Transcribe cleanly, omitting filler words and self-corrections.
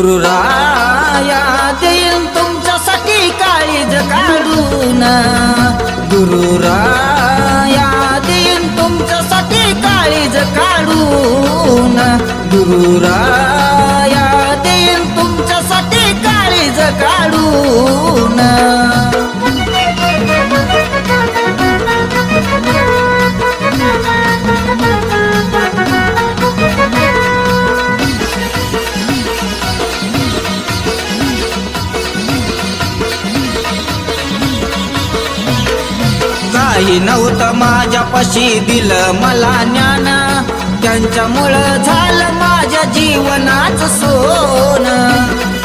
गुरुराया देईन तुमच्यासाठी काळीज काढून, गुरुराया देईन तुमच्यासाठी काळीज काढून, गुरुराया देईन तुमच्यासाठी काळीज काढून। काही नव्हतं माझ्यापाशी दिलं मला ज्ञान, त्यांच्यामुळं झालं माझ्या जीवनाचं सोनं।